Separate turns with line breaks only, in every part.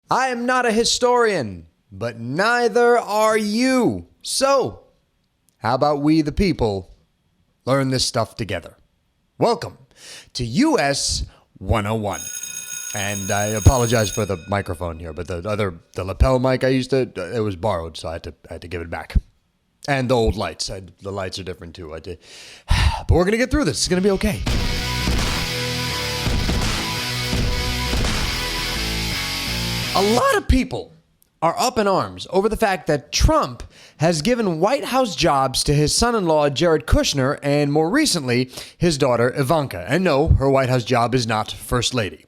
I am not a historian, but neither are you. So, how about we the people learn this stuff together? Welcome to US 101. And I apologize for the microphone here, but the lapel mic I used to, it was borrowed, so I had to give it back. And the old lights. The lights are different too. But we're going to get through this. It's going to be okay. A lot of people are up in arms over the fact that Trump has given White House jobs to his son-in-law, Jared Kushner, and more recently, his daughter, Ivanka. And no, her White House job is not First Lady,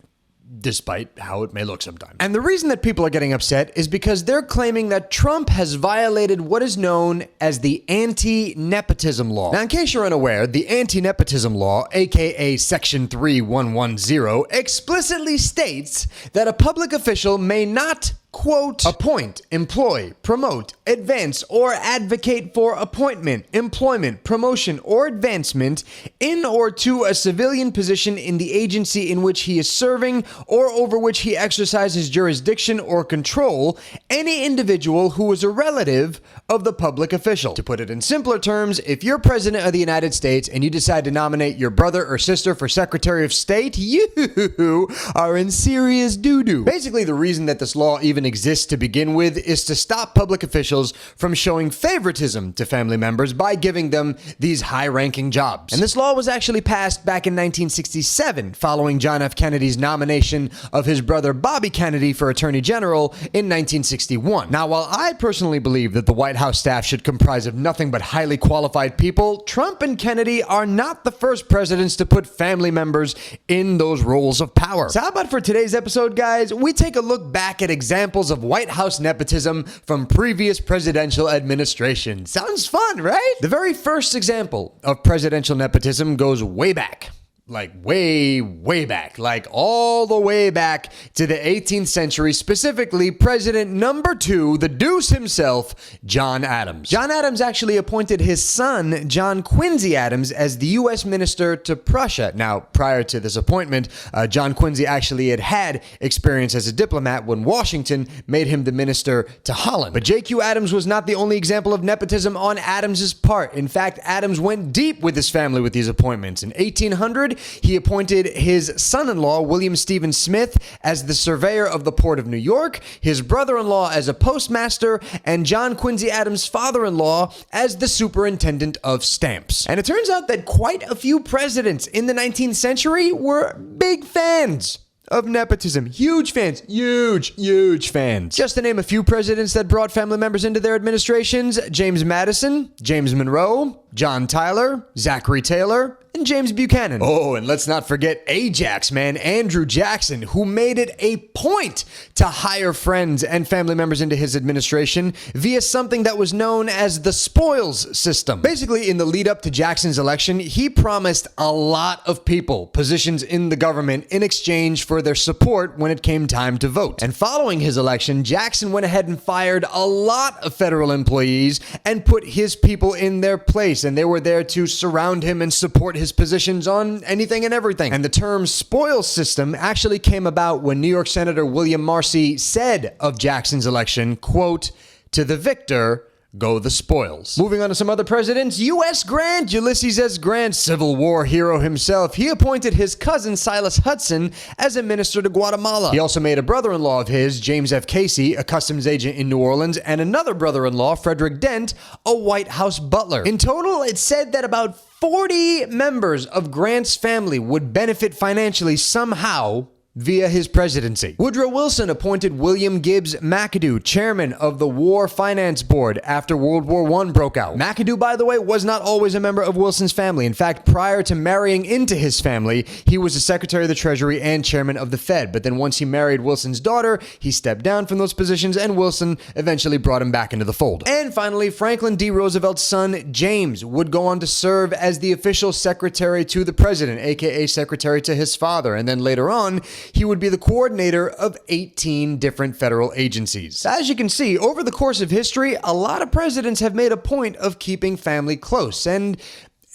despite how it may look sometimes. And the reason that people are getting upset is because they're claiming that Trump has violated what is known as the Anti-Nepotism Law. Now, in case you're unaware, the Anti-Nepotism Law, aka Section 3110, explicitly states that a public official may not, quote, appoint, employ, promote, advance, or advocate for appointment, employment, promotion, or advancement in or to a civilian position in the agency in which he is serving or over which he exercises jurisdiction or control any individual who is a relative of the public official. To put it in simpler terms, if you're president of the United States and you decide to nominate your brother or sister for Secretary of State, you are in serious doo-doo. Basically, the reason that this law even exists to begin with is to stop public officials from showing favoritism to family members by giving them these high-ranking jobs. And this law was actually passed back in 1967 following John F. Kennedy's nomination of his brother Bobby Kennedy for Attorney General in 1961. Now, while I personally believe that the White House staff should comprise of nothing but highly qualified people, Trump and Kennedy are not the first presidents to put family members in those roles of power. So how about for today's episode, guys, we take a look back at examples of White House nepotism from previous presidential administrations. Sounds fun, right? The very first example of presidential nepotism goes way back. Like way back, like all the way back to the 18th century, specifically President number 2, the deuce himself, John Adams. John Adams actually appointed his son, John Quincy Adams, as the U.S. minister to Prussia. Now, prior to this appointment, John Quincy actually had experience as a diplomat when Washington made him the minister to Holland. But J.Q. Adams was not the only example of nepotism on Adams's part. In fact, Adams went deep with his family with these appointments. In 1800, he appointed his son-in-law, William Stephen Smith, as the surveyor of the Port of New York, his brother-in-law as a postmaster, and John Quincy Adams' father-in-law as the superintendent of stamps. And it turns out that quite a few presidents in the 19th century were big fans of nepotism. Huge fans. Huge fans. Just to name a few presidents that brought family members into their administrations: James Madison, James Monroe, John Tyler, Zachary Taylor, and James Buchanan. Oh, and let's not forget Ajax, man, Andrew Jackson, who made it a point to hire friends and family members into his administration via something that was known as the spoils system. Basically, in the lead up to Jackson's election, he promised a lot of people positions in the government in exchange for their support when it came time to vote. And following his election, Jackson went ahead and fired a lot of federal employees and put his people in their place, and they were there to surround him and support his positions on anything and everything. And the term spoils system actually came about when New York Senator William Marcy said of Jackson's election, quote, "To the victor go the spoils." Moving on to some other presidents, U.S. Grant, Ulysses S. Grant, Civil War hero himself, he appointed his cousin Silas Hudson as a minister to Guatemala. He also made a brother-in-law of his, James F. Casey, a customs agent in New Orleans, and another brother-in-law, Frederick Dent, a White House butler. In total, it's said that about 40 members of Grant's family would benefit financially somehow via his presidency. Woodrow Wilson appointed William Gibbs McAdoo chairman of the War Finance Board after World War I broke out. McAdoo, by the way, was not always a member of Wilson's family. In fact, prior to marrying into his family, he was the Secretary of the Treasury and chairman of the Fed. But then once he married Wilson's daughter, he stepped down from those positions, and Wilson eventually brought him back into the fold. And finally, Franklin D. Roosevelt's son, James, would go on to serve as the official secretary to the president, aka secretary to his father. And then later on, he would be the coordinator of 18 different federal agencies. As you can see, over the course of history, a lot of presidents have made a point of keeping family close, and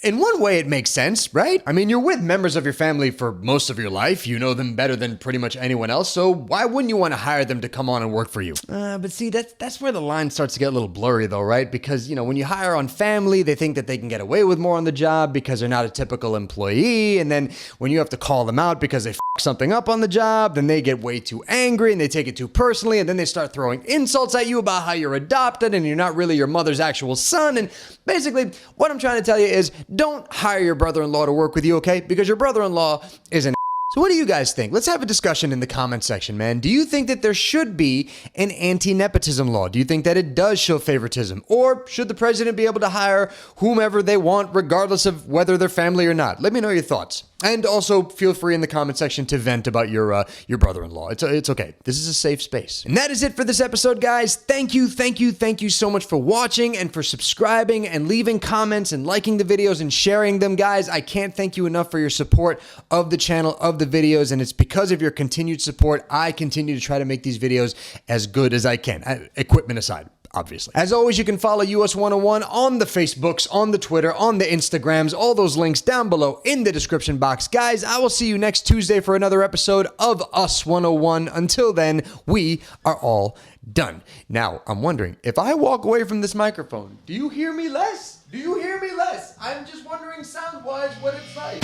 In one way, it makes sense, right? I mean, you're with members of your family for most of your life. You know them better than pretty much anyone else, so why wouldn't you want to hire them to come on and work for you? But see, that's where the line starts to get a little blurry though, right? Because, when you hire on family, they think that they can get away with more on the job because they're not a typical employee, and then when you have to call them out because they something up on the job, then they get way too angry and they take it too personally, and then they start throwing insults at you about how you're adopted and you're not really your mother's actual son. And basically, what I'm trying to tell you is don't hire your brother-in-law to work with you, okay? Because your brother-in-law is an So what do you guys think? Let's have a discussion in the comment section, man. Do you think that there should be an anti-nepotism law? Do you think that it does show favoritism? Or should the president be able to hire whomever they want, regardless of whether they're family or not? Let me know your thoughts. And also feel free in the comment section to vent about your brother-in-law. It's okay. This is a safe space. And that is it for this episode, guys. Thank you so much for watching and for subscribing and leaving comments and liking the videos and sharing them, guys. I can't thank you enough for your support of the channel, of the videos, and it's because of your continued support I continue to try to make these videos as good as I can, equipment aside. Obviously. As always, you can follow US 101 on the Facebooks, on the Twitter, on the Instagrams, all those links down below in the description box. Guys, I will see you next Tuesday for another episode of Us 101. Until then, we are all done. Now, I'm wondering, if I walk away from this microphone, do you hear me less? Do you hear me less? I'm just wondering sound-wise what it's like.